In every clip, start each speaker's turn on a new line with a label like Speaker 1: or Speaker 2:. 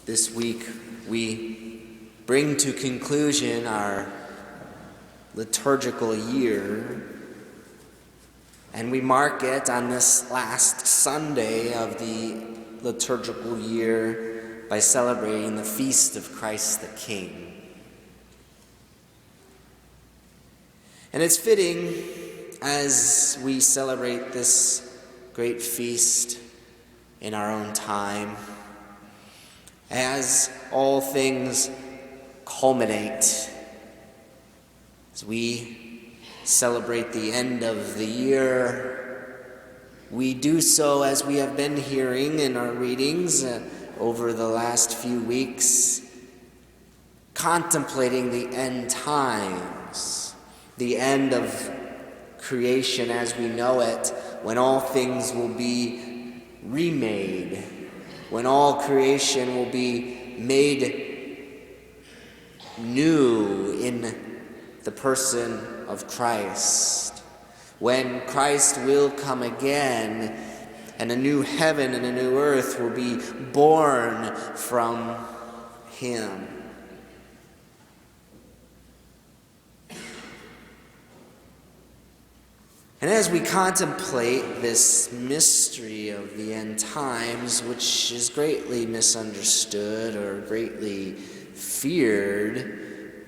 Speaker 1: This week we bring to conclusion our liturgical year, and we mark it on this last Sunday of the liturgical year by celebrating the feast of Christ the King. And it's fitting, as we celebrate this great feast in our own time, as all things culminate, as we celebrate the end of the year, we do so, as we have been hearing in our readings over the last few weeks, contemplating the end times, the end of creation as we know it, when all things will be remade, when all creation will be made new in the person of Christ, when Christ will come again and a new heaven and a new earth will be born from him. And as we contemplate this mystery of the end times, which is greatly misunderstood or greatly feared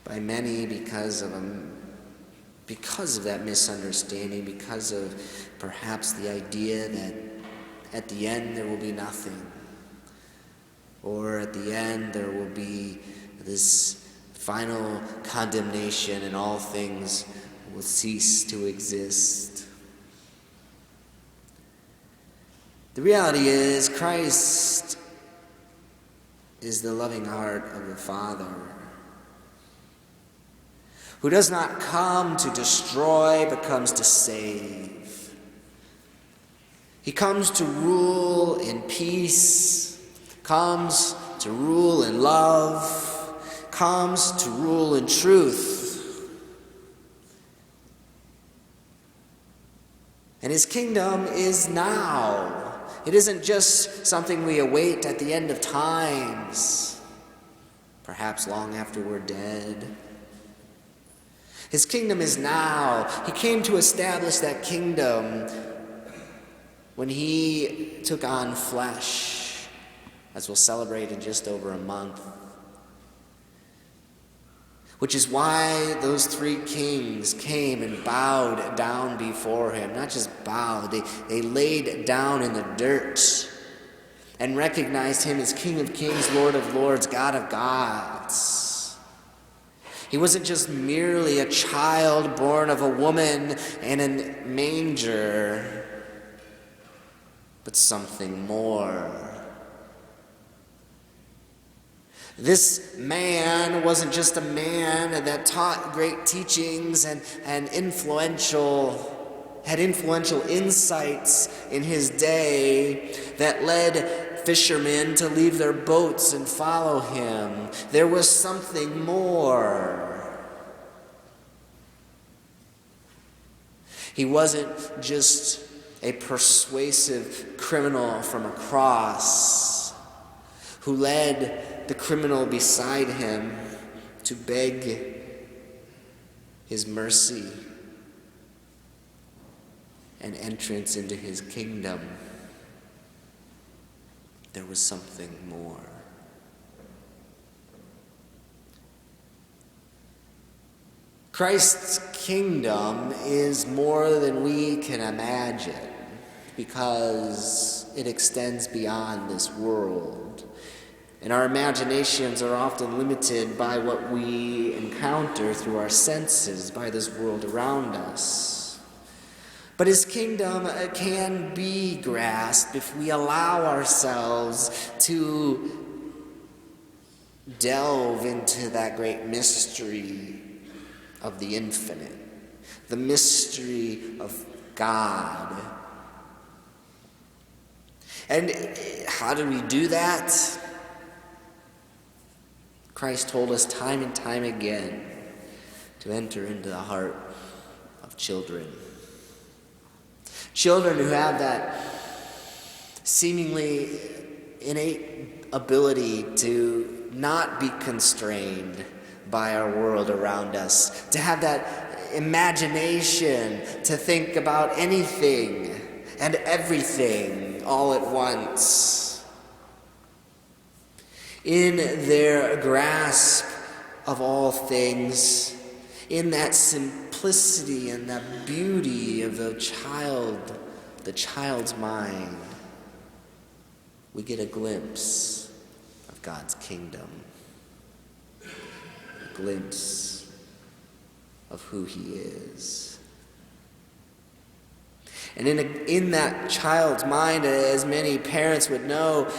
Speaker 1: by many because of that misunderstanding, because of perhaps the idea that at the end there will be nothing, or at the end there will be this final condemnation and all things will cease to exist. The reality is, Christ is the loving heart of the Father, who does not come to destroy, but comes to save. He comes to rule in peace, comes to rule in love, comes to rule in truth. And his kingdom is now. It isn't just something we await at the end of times, perhaps long after we're dead. His kingdom is now. He came to establish that kingdom when he took on flesh, as we'll celebrate in just over a month. Which is why those three kings came and bowed down before him. Not just bowed, they laid down in the dirt and recognized him as King of Kings, Lord of Lords, God of gods. He wasn't just merely a child born of a woman in a manger, but something more. This man wasn't just a man that taught great teachings and had influential insights in his day that led fishermen to leave their boats and follow him. There was something more. He wasn't just a persuasive criminal from a cross who led the criminal beside him to beg his mercy and entrance into his kingdom. There was something more. Christ's kingdom is more than we can imagine, because it extends beyond this world. And our imaginations are often limited by what we encounter through our senses, by this world around us. But his kingdom can be grasped if we allow ourselves to delve into that great mystery of the infinite, the mystery of God. And how do we do that? Christ told us time and time again to enter into the heart of children. Children who have that seemingly innate ability to not be constrained by our world around us, to have that imagination to think about anything and everything all at once. In their grasp of all things, in that simplicity and that beauty of the child's mind, we get a glimpse of God's kingdom, a glimpse of who He is. And in that child's mind, as many parents would know,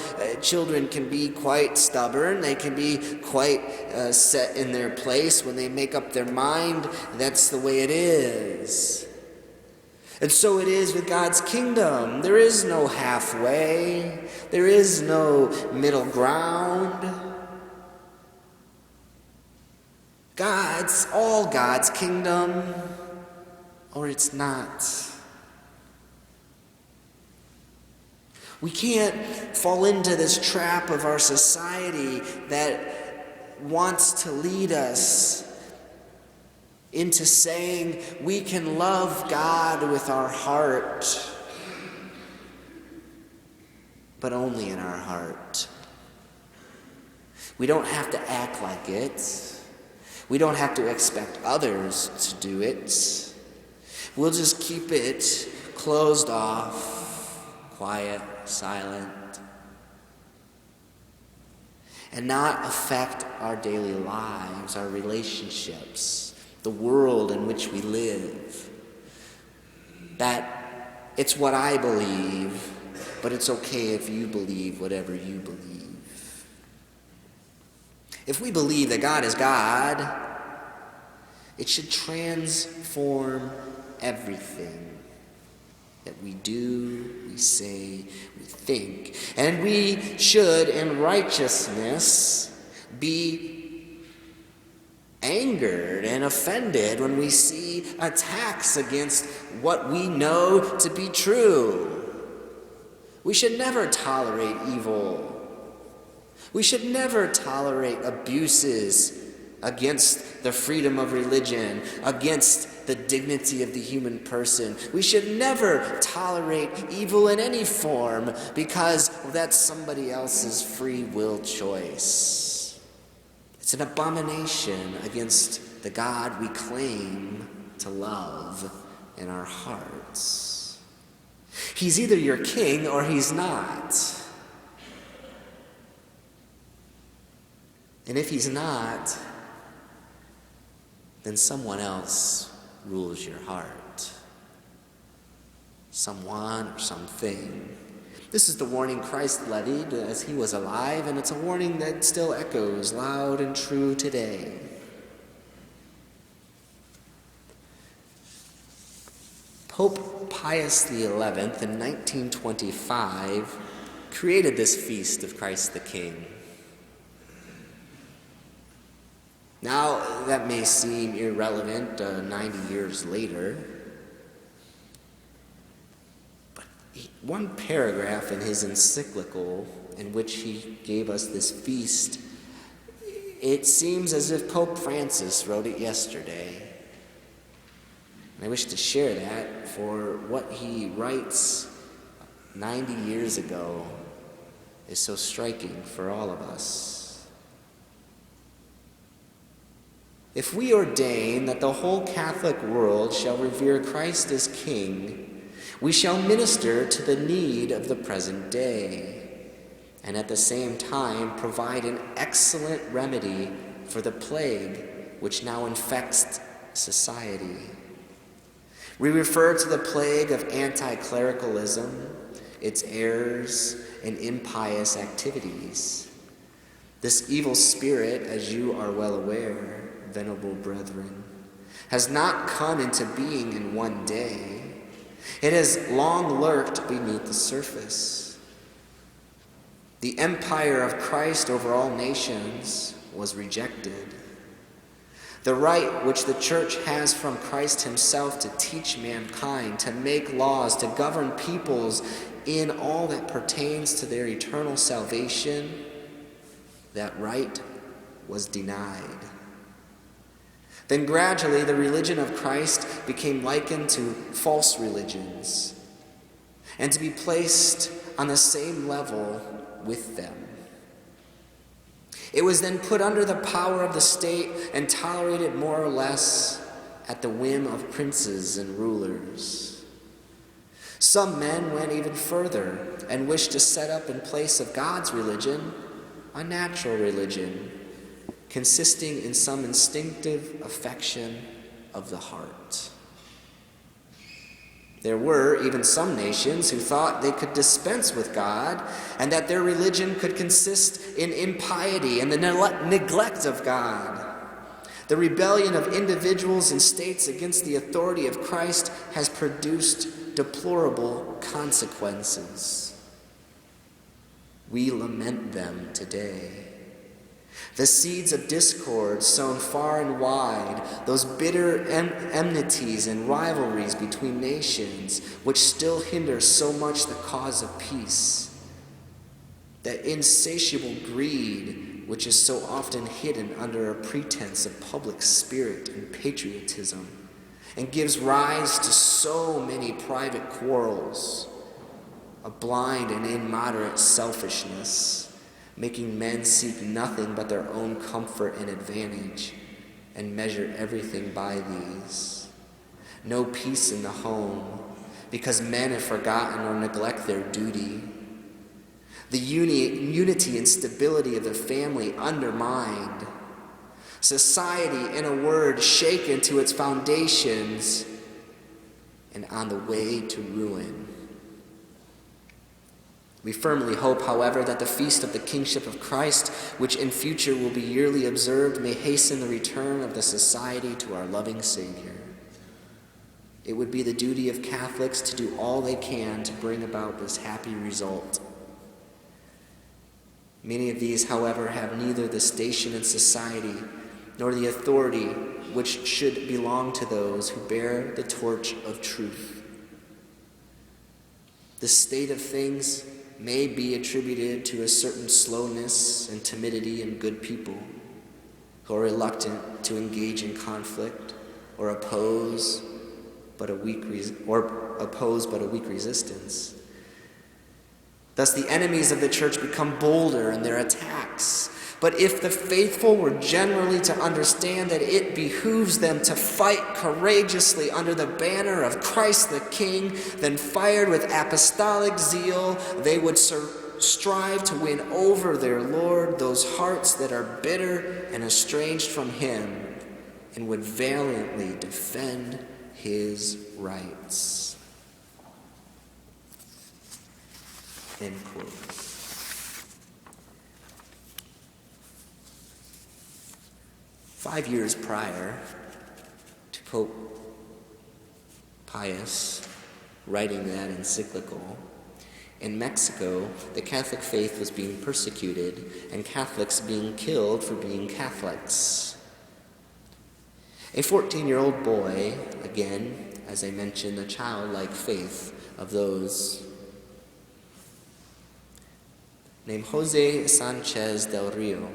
Speaker 1: children can be quite stubborn. They can be quite set in their place. When they make up their mind, that's the way it is. And so it is with God's kingdom. There is no halfway. There is no middle ground. All God's kingdom, or it's not. We can't fall into this trap of our society that wants to lead us into saying we can love God with our heart, but only in our heart. We don't have to act like it. We don't have to expect others to do it. We'll just keep it closed off, quiet, silent, and not affect our daily lives, our relationships, the world in which we live. That it's what I believe, but it's okay if you believe whatever you believe. If we believe that God is God, it should transform everything that we do, we say, we think. And we should, in righteousness, be angered and offended when we see attacks against what we know to be true. We should never tolerate evil. We should never tolerate abuses against the freedom of religion, against the dignity of the human person. We should never tolerate evil in any form because that's somebody else's free will choice. It's an abomination against the God we claim to love in our hearts. He's either your king or he's not. And if he's not, then someone else rules your heart. Someone or something. This is the warning Christ levied as he was alive, and it's a warning that still echoes loud and true today. Pope Pius XI in 1925 created this feast of Christ the King. Now, that may seem irrelevant 90 years later, but one paragraph in his encyclical in which he gave us this feast, it seems as if Pope Francis wrote it yesterday. And I wish to share that, for what he writes 90 years ago is so striking for all of us. If we ordain that the whole Catholic world shall revere Christ as King, we shall minister to the need of the present day, and at the same time provide an excellent remedy for the plague which now infects society. We refer to the plague of anti-clericalism, its errors, and impious activities. This evil spirit, as you are well aware, venerable brethren, has not come into being in one day. It has long lurked beneath the surface. The empire of Christ over all nations was rejected. The right which the church has from Christ himself to teach mankind, to make laws, to govern peoples, in all that pertains to their eternal salvation, that right was denied. Then gradually the religion of Christ became likened to false religions, and to be placed on the same level with them. It was then put under the power of the state and tolerated more or less at the whim of princes and rulers. Some men went even further and wished to set up in place of God's religion a natural religion, consisting in some instinctive affection of the heart. There were even some nations who thought they could dispense with God, and that their religion could consist in impiety and the neglect of God. The rebellion of individuals and states against the authority of Christ has produced deplorable consequences. We lament them today. The seeds of discord sown far and wide, those bitter enmities and rivalries between nations, which still hinder so much the cause of peace. That insatiable greed, which is so often hidden under a pretense of public spirit and patriotism, and gives rise to so many private quarrels, a blind and immoderate selfishness, making men seek nothing but their own comfort and advantage, and measure everything by these. No peace in the home, because men have forgotten or neglect their duty. The unity and stability of the family undermined. Society, in a word, shaken to its foundations and on the way to ruin. We firmly hope, however, that the feast of the kingship of Christ, which in future will be yearly observed, may hasten the return of the society to our loving Savior. It would be the duty of Catholics to do all they can to bring about this happy result. Many of these, however, have neither the station in society nor the authority which should belong to those who bear the torch of truth. The state of things may be attributed to a certain slowness and timidity in good people who are reluctant to engage in conflict or oppose but a weak resistance. Thus the enemies of the church become bolder in their attacks. But if the faithful were generally to understand that it behooves them to fight courageously under the banner of Christ the King, then fired with apostolic zeal, they would strive to win over their Lord those hearts that are bitter and estranged from Him, and would valiantly defend His rights. End quote. Five years prior to Pope Pius writing that encyclical, in Mexico, the Catholic faith was being persecuted and Catholics being killed for being Catholics. A 14-year-old boy, again, as I mentioned, the childlike faith of those, named Jose Sanchez del Rio,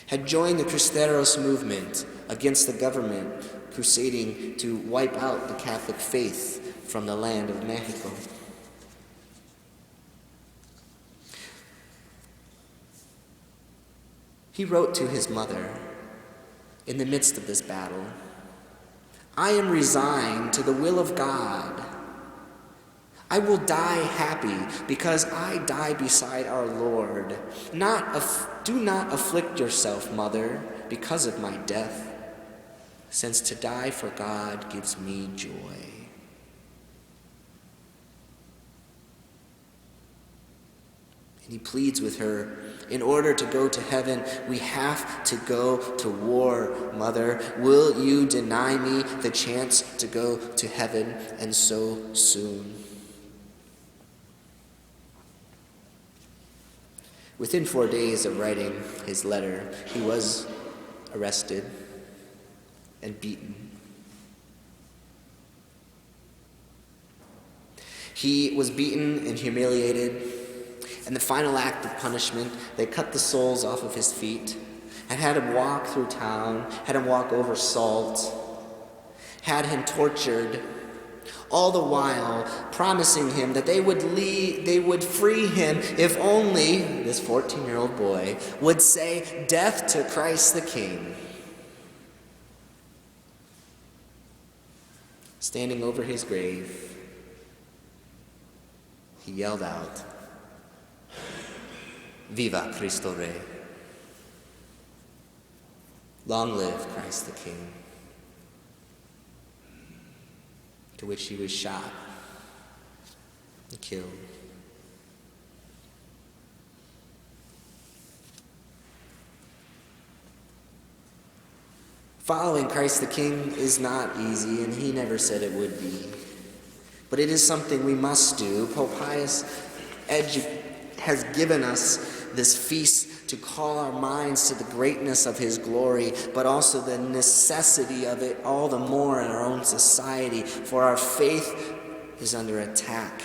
Speaker 1: had joined the Cristeros movement against the government crusading to wipe out the Catholic faith from the land of Mexico. He wrote to his mother in the midst of this battle, "I am resigned to the will of God. I will die happy because I die beside our Lord. Do not afflict yourself, mother, because of my death, since to die for God gives me joy." And he pleads with her, in order to go to heaven, we have to go to war, mother. Will you deny me the chance to go to heaven, and so soon? Within 4 days of writing his letter, he was arrested and beaten. He was beaten and humiliated, and the final act of punishment, they cut the soles off of his feet and had him walk through town, had him walk over salt, had him tortured, all the while promising him that they would free him if only this 14-year-old boy would say, "Death to Christ the King." Standing over his grave, he yelled out, "Viva Cristo Rey!" Long live Christ the King. To which he was shot and killed. Following Christ the King is not easy, and he never said it would be. But it is something we must do. Pope Pius has given us this feast to call our minds to the greatness of his glory, but also the necessity of it all the more in our own society, for our faith is under attack,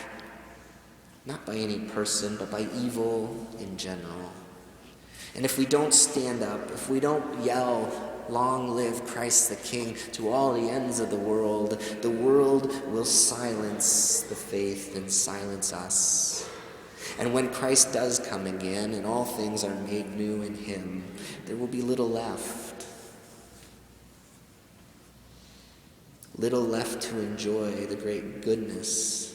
Speaker 1: not by any person, but by evil in general. And if we don't stand up, if we don't yell, "Long live Christ the King," to all the ends of the world will silence the faith and silence us. And when Christ does come again and all things are made new in him, there will be little left. Little left to enjoy the great goodness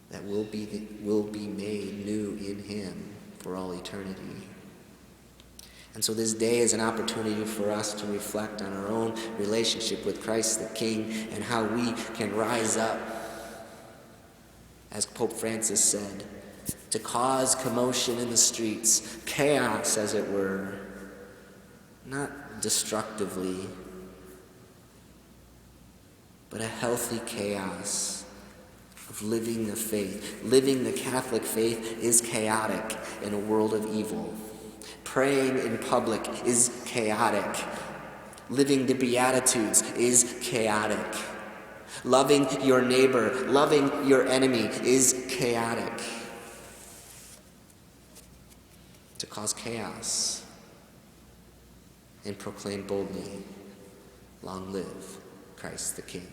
Speaker 1: that will be made new in him for all eternity. And so this day is an opportunity for us to reflect on our own relationship with Christ the King and how we can rise up, as Pope Francis said, to cause commotion in the streets, chaos as it were, not destructively, but a healthy chaos of living the faith. Living the Catholic faith is chaotic in a world of evil. Praying in public is chaotic. Living the Beatitudes is chaotic. Loving your neighbor, loving your enemy is chaotic. To cause chaos and proclaim boldly, "Long live Christ the King."